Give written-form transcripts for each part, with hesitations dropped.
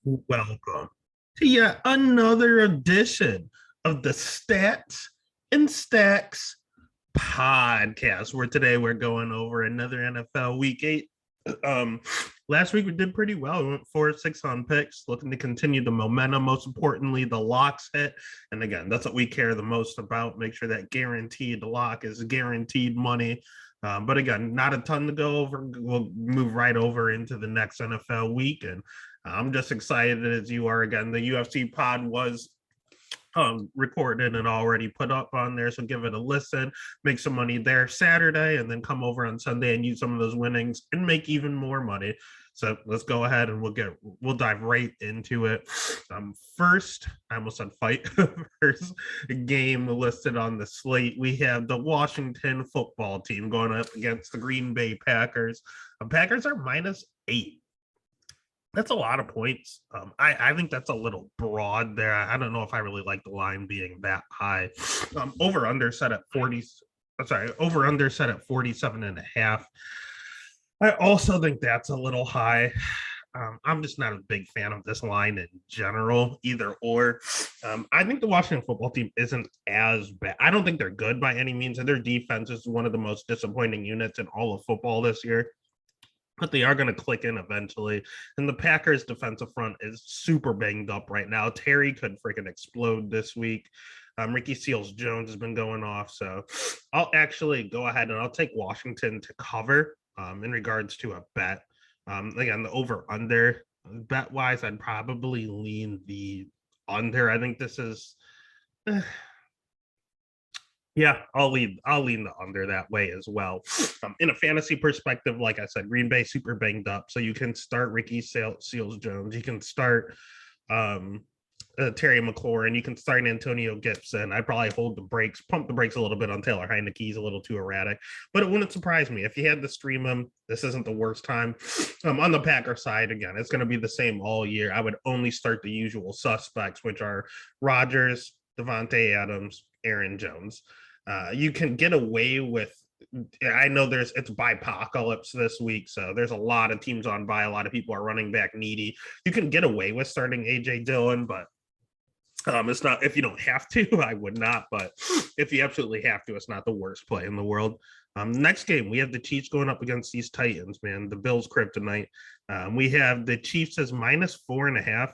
Welcome to yet another edition of the Stats and Stacks podcast, where today we're going over another NFL Week 8. Um, Last week we did pretty well. We went 4-6 on picks, looking to continue the momentum. Most importantly, the locks hit. And again, that's what we care the most about. Make sure that guaranteed lock is guaranteed money. But again, not a ton to go over. We'll move right over into the next NFL week. And I'm just excited as you are. Again, the UFC pod was recorded and already put up on there, so give it a listen, make some money there Saturday, and then come over on Sunday and use some of those winnings and make even more money. So let's go ahead and we'll dive right into it. First, I almost said fight. First game listed on the slate, we have the Washington football team going up against the Green Bay Packers. The Packers are -8. That's a lot of points. I think that's a little broad there. I don't know if I really like the line being that high. Over under set at 40. Sorry, over under set at 47.5. I also think that's a little high. I'm just not a big fan of this line in general, either or. I think the Washington football team isn't as bad. I don't think they're good by any means, and their defense is one of the most disappointing units in all of football this year, but they are going to click in eventually. And the Packers defensive front is super banged up right now. Terry could freaking explode this week. Ricky Seals-Jones has been going off. So I'll actually go ahead and I'll take Washington to cover in regards to a bet. Again, the over-under bet-wise, I'd probably lean the under. I think this is... Yeah, I'll lean the under that way as well. In a fantasy perspective, like I said, Green Bay super banged up, so you can start Ricky Seals-Jones, you can start Terry McLaurin, you can start Antonio Gibson. I'd probably pump the brakes a little bit on Taylor Heineke. He's a little too erratic, but it wouldn't surprise me if you had to stream him. This isn't the worst time. On the Packer side, again, it's going to be the same all year. I would only start the usual suspects, which are Rodgers, Davante Adams, Aaron Jones. You can get away with, I know it's bipocalypse this week, so there's a lot of teams on bye. A lot of people are running back needy. You can get away with starting AJ Dillon, but it's not, if you don't have to, I would not. But if you absolutely have to, it's not the worst play in the world. Next game, we have the Chiefs going up against these Titans, man. The Bills kryptonite. We have the Chiefs as -4.5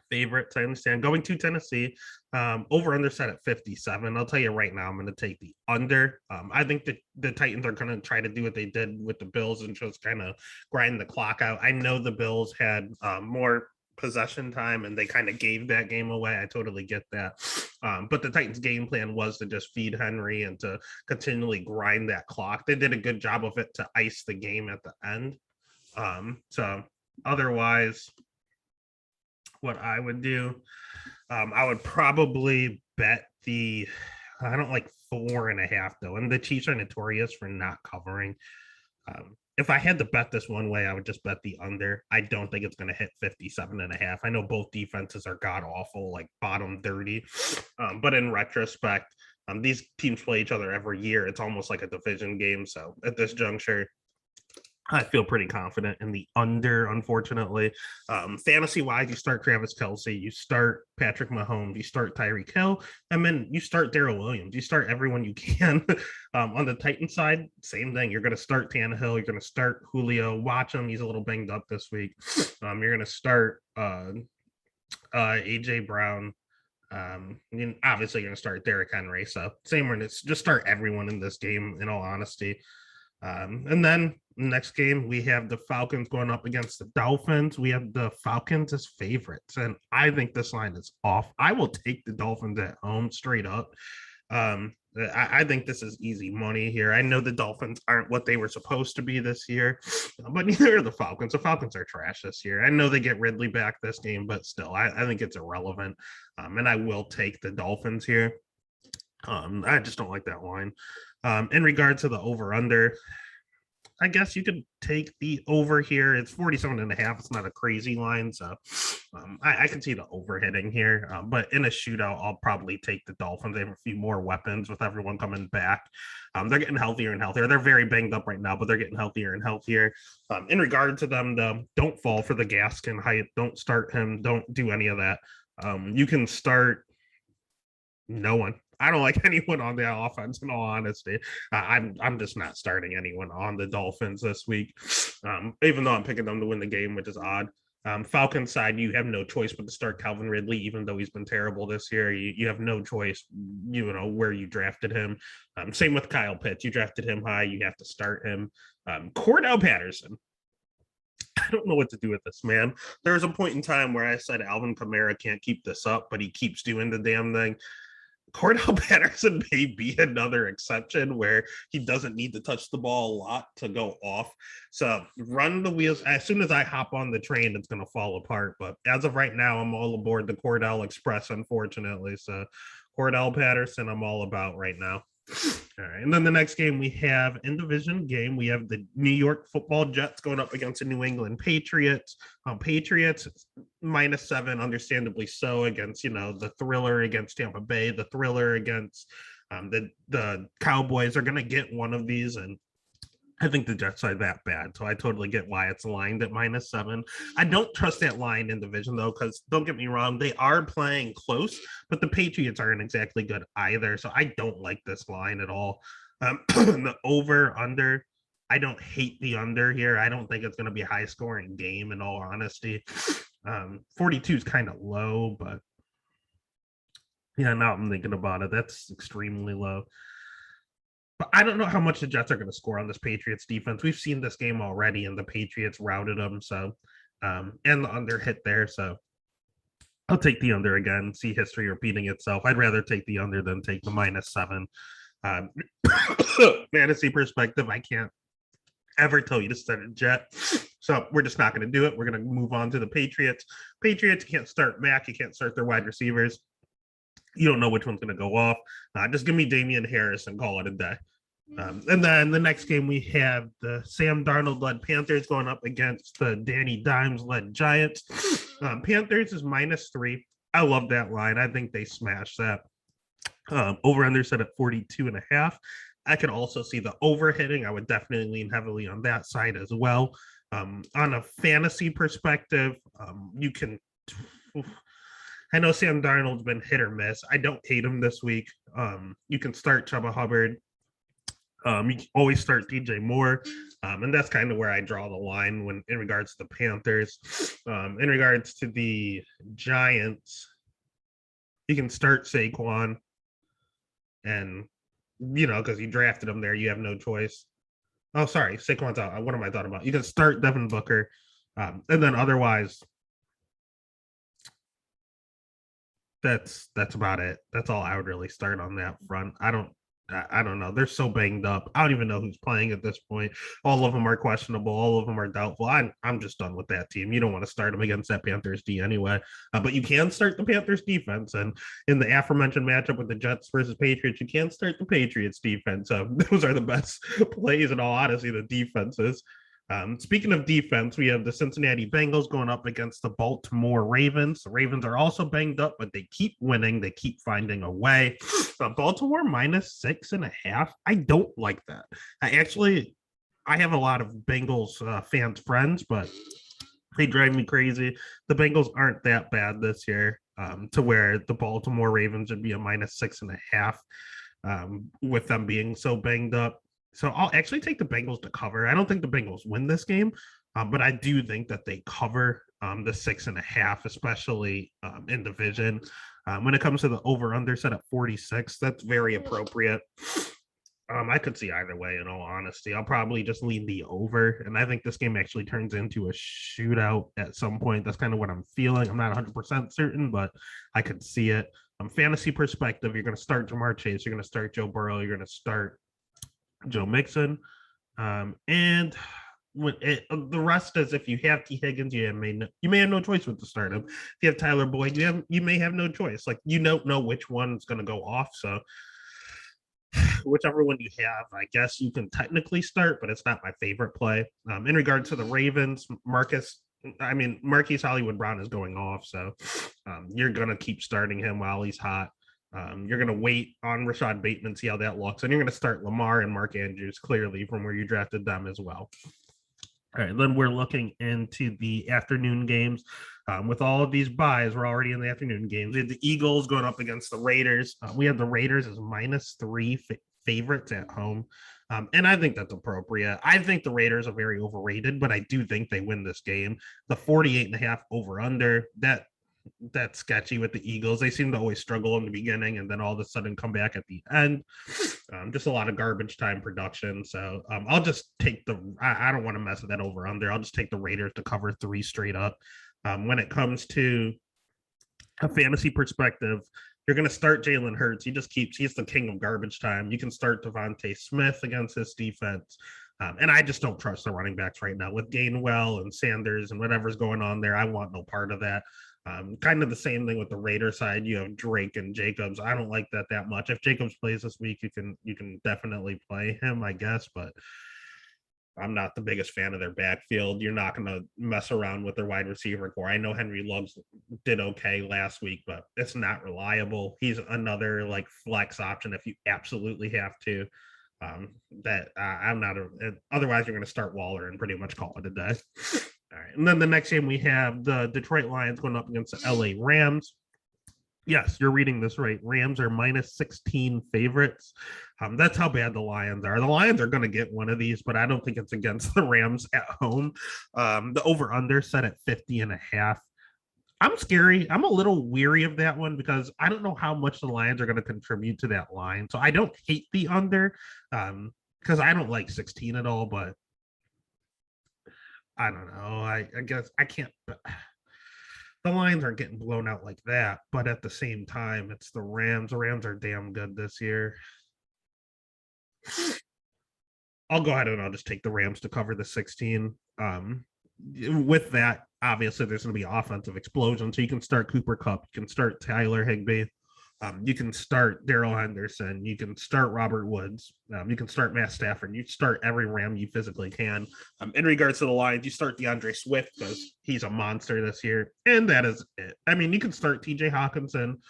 favorites. I understand going to Tennessee. Over under set at 57. I'll tell you right now, I'm going to take the under. I think the Titans are going to try to do what they did with the Bills and just kind of grind the clock out. I know the Bills had more possession time and they kind of gave that game away. I totally get that. But the Titans game plan was to just feed Henry and to continually grind that clock. They did a good job of it to ice the game at the end. So otherwise, what I would do, I would probably bet I don't like 4.5 though, and the Chiefs are notorious for not covering. If I had to bet this one way, I would just bet the under. I don't think it's going to hit 57.5. I know both defenses are god awful, like bottom 30. But in retrospect, these teams play each other every year. It's almost like a division game. So at this juncture, I feel pretty confident in the under, unfortunately. Fantasy-wise, you start Travis Kelce, you start Patrick Mahomes, you start Tyreek Hill, and then you start Darrell Williams. You start everyone you can. On the Titan side, same thing. You're going to start Tannehill. You're going to start Julio. Watch him. He's a little banged up this week. You're going to start A.J. Brown. Obviously, you're going to start Derrick Henry. So same one. It's just start everyone in this game, in all honesty. And then next game, we have the Falcons going up against the Dolphins. We have the Falcons as favorites, and I think this line is off. I will take the Dolphins at home straight up. I think this is easy money here. I know the Dolphins aren't what they were supposed to be this year, but neither are the Falcons. The Falcons are trash this year. I know they get Ridley back this game, but still, I think it's irrelevant. And I will take the Dolphins here. I just don't like that line. In regard to the over-under, I guess you could take the over here. It's 47.5. It's not a crazy line. So I can see the over hitting here. But in a shootout, I'll probably take the Dolphins. They have a few more weapons with everyone coming back. They're getting healthier and healthier. They're very banged up right now, but they're getting healthier and healthier. In regard to them, though, don't fall for the Gaskin hype. Don't start him. Don't do any of that. You can start no one. I don't like anyone on the offense. In all honesty, I'm just not starting anyone on the Dolphins this week, even though I'm picking them to win the game, which is odd. Falcons side, you have no choice but to start Calvin Ridley, even though he's been terrible this year. You have no choice, where you drafted him. Same with Kyle Pitts. You drafted him high. You have to start him. Cordell Patterson. I don't know what to do with this, man. There was a point in time where I said Alvin Kamara can't keep this up, but he keeps doing the damn thing. Cordell Patterson may be another exception where he doesn't need to touch the ball a lot to go off. So run the wheels. As soon as I hop on the train, it's going to fall apart. But as of right now, I'm all aboard the Cordell Express, unfortunately. So Cordell Patterson, I'm all about right now. All right. And then the next game we have in division game, we have the New York Football Jets going up against the New England Patriots. Patriots -7, understandably so, against, the thriller against Tampa Bay, the thriller against the Cowboys. Are going to get one of these, and I think the Jets are that bad, so I totally get why it's lined at -7. I don't trust that line in division, though, because don't get me wrong, they are playing close, but the Patriots aren't exactly good either, so I don't like this line at all. The over, under, I don't hate the under here. I don't think it's going to be a high-scoring game, in all honesty. 42 is kind of low, but yeah, now I'm thinking about it, that's extremely low. But I don't know how much the Jets are going to score on this Patriots defense. We've seen this game already, and the Patriots routed them. So, and the under hit there. So, I'll take the under again. See history repeating itself. I'd rather take the under than take the -7. Fantasy perspective, I can't ever tell you to start a Jet. So we're just not going to do it. We're going to move on to the Patriots. Patriots can't start Mac. You can't start their wide receivers. You don't know which one's going to go off. Just give me Damian Harris and call it a day. And then the next game, we have the Sam Darnold-led Panthers going up against the Danny Dimes-led Giants. Panthers is -3. I love that line. I think they smashed that. Over-under set at 42.5. I could also see the over hitting. I would definitely lean heavily on that side as well. On a fantasy perspective, you can... I know Sam Darnold's been hit or miss. I don't hate him this week. You can start Chuba Hubbard. You can always start DJ Moore. And that's kind of where I draw the line when in regards to the Panthers. In regards to the Giants, you can start Saquon. And, because you drafted him there, you have no choice. Oh, sorry. Saquon's out. What am I talking about? You can start Devin Booker. And then otherwise, that's about it. That's all I would really start on that front. I don't know. They're so banged up. I don't even know who's playing at this point. All of them are questionable. All of them are doubtful. I'm just done with that team. You don't want to start them against that Panthers D anyway. But you can start the Panthers defense. And in the aforementioned matchup with the Jets versus Patriots, you can start the Patriots defense. Those are the best plays in all honesty, the defenses. Speaking of defense, we have the Cincinnati Bengals going up against the Baltimore Ravens. The Ravens are also banged up, but they keep winning. They keep finding a way. Baltimore -6.5. I don't like that. I have a lot of Bengals fans friends, but they drive me crazy. The Bengals aren't that bad this year to where the Baltimore Ravens would be a -6.5 with them being so banged up. So I'll actually take the Bengals to cover. I don't think the Bengals win this game, but I do think that they cover the 6.5, especially in division. When it comes to the over-under set at 46, that's very appropriate. I could see either way, in all honesty. I'll probably just lean the over, and I think this game actually turns into a shootout at some point. That's kind of what I'm feeling. I'm not 100% certain, but I could see it. From fantasy perspective, you're going to start Ja'Marr Chase, you're going to start Joe Burrow, you're going to start Joe Mixon, and the rest is if you have T. Higgins, you may have no choice with to start him. If you have Tyler Boyd, you may have no choice. Like you don't know which one's going to go off. So whichever one you have, I guess you can technically start, but it's not my favorite play. In regard to the Ravens, Marquise Hollywood Brown is going off, so you're going to keep starting him while he's hot. You're going to wait on Rashad Bateman, see how that looks, and you're going to start Lamar and Mark Andrews clearly from where you drafted them as well. All right, then we're looking into the afternoon games. With all of these buys, we're already in the afternoon games. We had the Eagles going up against the Raiders. We have the Raiders as -3 favorites at home. And I think that's appropriate. I think the Raiders are very overrated, but I do think they win this game. The 48.5 over under, that's sketchy with the Eagles. They seem to always struggle in the beginning and then all of a sudden come back at the end. Just a lot of garbage time production. So I'll just take I don't want to mess with that over under. I'll just take the Raiders to cover 3 straight up. When it comes to a fantasy perspective, you're going to start Jalen Hurts. He's the king of garbage time. You can start Devontae Smith against his defense. And I just don't trust the running backs right now with Gainwell and Sanders and whatever's going on there. I want no part of that. Kind of the same thing with the Raider side. You have Drake and Jacobs. I don't like that much. If Jacobs plays this week, you can definitely play him, I guess, but I'm not the biggest fan of their backfield. You're not going to mess around with their wide receiver core. I know Henry Luggs did okay last week, but it's not reliable. He's another like flex option if you absolutely have to. I'm not otherwise you're going to start Waller and pretty much call it a day. All right. And then the next game we have the Detroit Lions going up against the LA Rams. Yes, you're reading this right. Rams are -16 favorites. That's how bad the Lions are. The Lions are going to get one of these, but I don't think it's against the Rams at home. The over-under set at 50.5. I'm scary. I'm a little weary of that one because I don't know how much the Lions are going to contribute to that line. So I don't hate the under because I don't like 16 at all, but I don't know. I guess I can't. The Lions aren't getting blown out like that, but at the same time, it's the Rams. The Rams are damn good this year. I'll go ahead and I'll just take the Rams to cover the 16. With that, obviously, there's going to be offensive explosion. So you can start Cooper Kupp, you can start Tyler Higbee, you can start Darrell Henderson, you can start Robert Woods, you can start Matt Stafford, you start every Ram you physically can. In regards to the Lions, you start DeAndre Swift because he's a monster this year, and that is it. I mean, you can start TJ Hawkinson.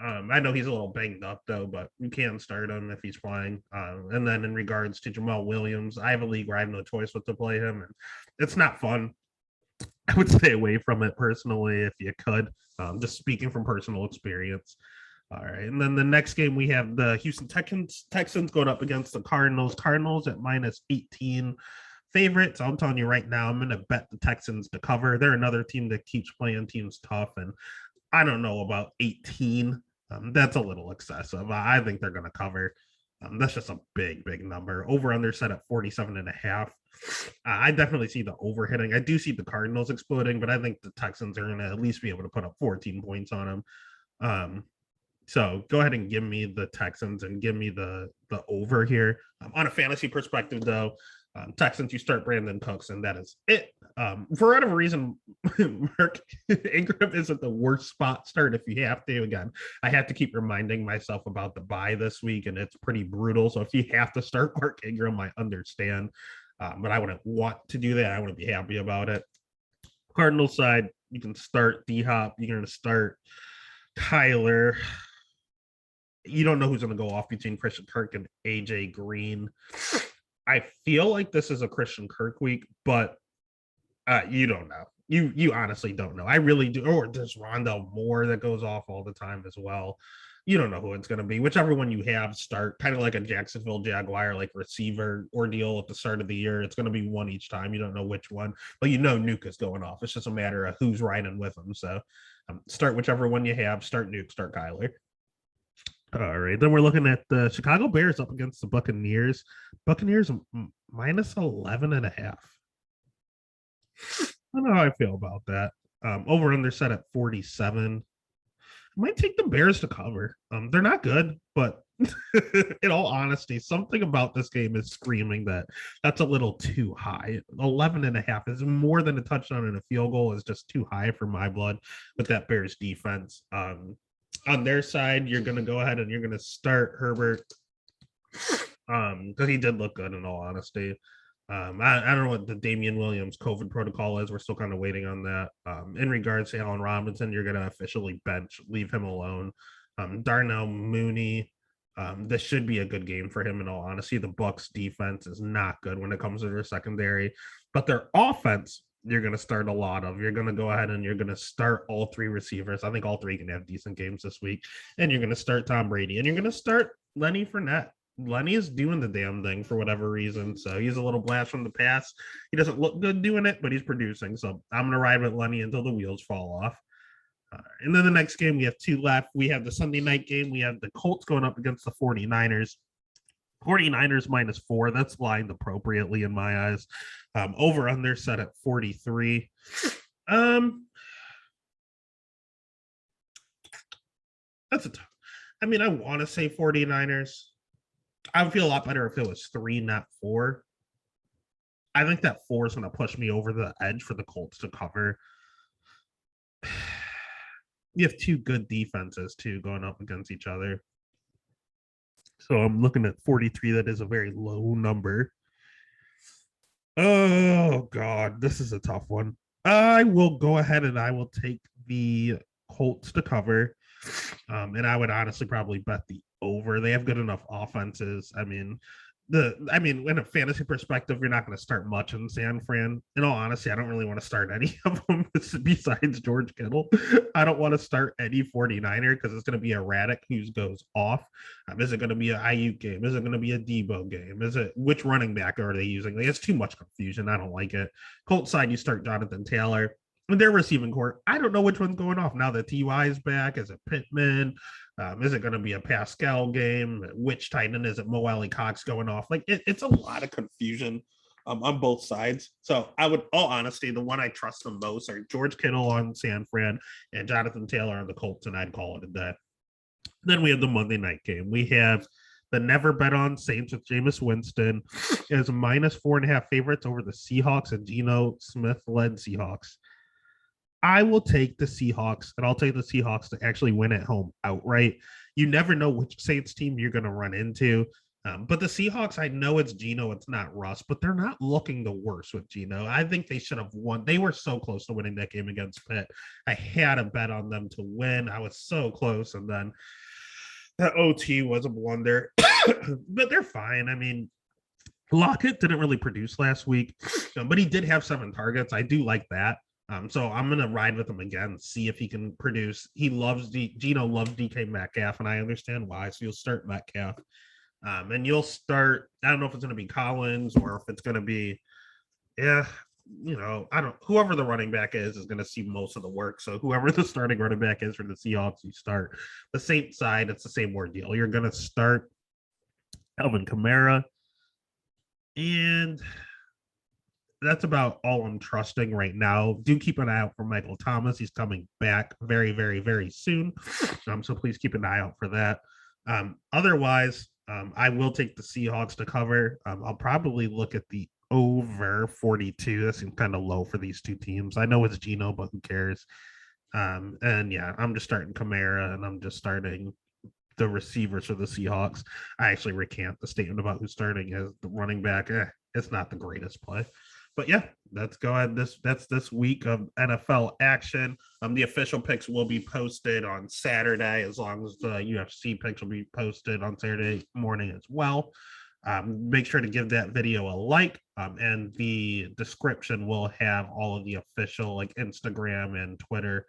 I know he's a little banged up though, but you can start him if he's playing. And then in regards to Jamal Williams, I have a league where I have no choice but to play him, and it's not fun. I would stay away from it personally if you could. Just speaking from personal experience. All right, and then the next game we have the Houston Texans going up against the Cardinals. Cardinals at -18 favorites. I'm telling you right now, I'm going to bet the Texans to cover. They're another team that keeps playing teams tough, and I don't know about 18. That's a little excessive. I think they're going to cover. That's just a big number. Over under set at 47.5. I definitely see the over hitting. I do see the Cardinals exploding, but I think the Texans are going to at least be able to put up 14 points on them. So go ahead and give me the Texans and give me the over here. On a fantasy perspective, though, Texans, you start Brandon Cooks, and that is it. For whatever reason, Mark Ingram isn't the worst spot start if you have to. Again, I have to keep reminding myself about the bye this week, and it's pretty brutal. So if you have to start Mark Ingram, I understand. But I wouldn't want to do that. I wouldn't be happy about it. Cardinals side, you can start D-Hop. You're going to start Kyler. You don't know who's going to go off between Christian Kirk and AJ Green. I feel like this is a Christian Kirk week, but you don't know. You honestly don't know. I really do. Or there's Rondell Moore that goes off all the time as well. You don't know who it's going to be. Whichever one you have, start kind of like a Jacksonville Jaguar like receiver ordeal at the start of the year. It's going to be one each time. You don't know which one, but you know Nuke is going off. It's just a matter of who's riding with them. So start whichever one you have. Start Nuke. Start Kyler. All right, then we're looking at the Chicago Bears up against the Buccaneers. Buccaneers -11.5. I don't know how I feel about that. Over under set at 47. I might take the Bears to cover. They're not good, but in all honesty, something about this game is screaming that that's a little too high. 11.5 is more than a touchdown and a field goal is just too high for my blood with that Bears defense. On their side, you're going to go ahead and you're going to start Herbert. Because he did look good in all honesty. I don't know what the Damian Williams COVID protocol is. We're still kind of waiting on that. In regards to Allen Robinson, you're going to officially leave him alone. Darnell Mooney, this should be a good game for him. In all honesty, the Bucks defense is not good when it comes to their secondary, but their offense, you're going to start a lot of. You're going to go ahead and you're going to start all three receivers. I think all three can have decent games this week, and you're going to start Tom Brady, and you're going to start Lenny Fournette. Lenny is doing the damn thing for whatever reason. So he's a little blast from the past. He doesn't look good doing it, but he's producing. So I'm going to ride with Lenny until the wheels fall off. And then the next game, we have two left. We have the Sunday night game. We have the Colts going up against the 49ers. 49ers -4. That's lined appropriately in my eyes. Over under set at 43. That's a tough. I mean, I want to say 49ers. I would feel a lot better if it was 3, not 4. I think that 4 is going to push me over the edge for the Colts to cover. You have two good defenses, too, going up against each other. So I'm looking at 43. That is a very low number. Oh, God. This is a tough one. I will go ahead and I will take the Colts to cover. And I would honestly probably bet the over. They have good enough offenses. I mean, in a fantasy perspective, you're not going to start much in San Fran. In all honesty, I don't really want to start any of them besides George Kittle. I don't want to start any 49er because it's going to be erratic who goes off. Is it going to be an Ayuk game? Is it going to be a Debo game? Is it which running back are they using? Like, it's too much confusion. I don't like it. Colts side, you start Jonathan Taylor. And their receiving court, I don't know which one's going off now that Ty is back. Is it Pittman? Is it going to be a Pascal game? Which tight end is it? Mo Alie-Cox going off? Like it's a lot of confusion on both sides. So I would, all honesty, the one I trust the most are George Kittle on San Fran and Jonathan Taylor on the Colts, and I'd call it a day. Then we have the Monday night game. We have the never bet on Saints with Jameis Winston as -4.5 favorites over the Seahawks and Geno Smith led Seahawks. I will take the Seahawks, and I'll take the Seahawks to actually win at home outright. You never know which Saints team you're going to run into. But the Seahawks, I know it's Geno, it's not Russ, but they're not looking the worst with Geno. I think they should have won. They were so close to winning that game against Pitt. I had a bet on them to win. I was so close, and then the OT was a blunder. But they're fine. I mean, Lockett didn't really produce last week, but he did have 7 targets. I do like that. So I'm gonna ride with him again, see if he can produce. He loves Geno loves DK Metcalf, and I understand why. So you'll start Metcalf, and you'll start. I don't know if it's gonna be Collins or if it's gonna be, I don't. Whoever the running back is gonna see most of the work. So whoever the starting running back is for the Seahawks, you start. The Saints side, it's the same ordeal. You're gonna start Alvin Kamara, and that's about all I'm trusting right now. Do keep an eye out for Michael Thomas. He's coming back very, very, very soon. So please keep an eye out for that. Otherwise, I will take the Seahawks to cover. I'll probably look at the over 42. That seems kind of low for these two teams. I know it's Geno, but who cares? And yeah, I'm just starting Kamara, and I'm just starting the receivers for the Seahawks. I actually recant the statement about who's starting as the running back. It's not the greatest play. But yeah, let's go ahead. That's this week of NFL action. The official picks will be posted on Saturday, as long as the UFC picks will be posted on Saturday morning as well. Make sure to give that video a like, and the description will have all of the official like Instagram and Twitter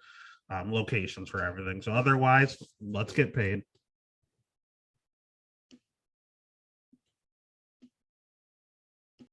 locations for everything. So otherwise, let's get paid.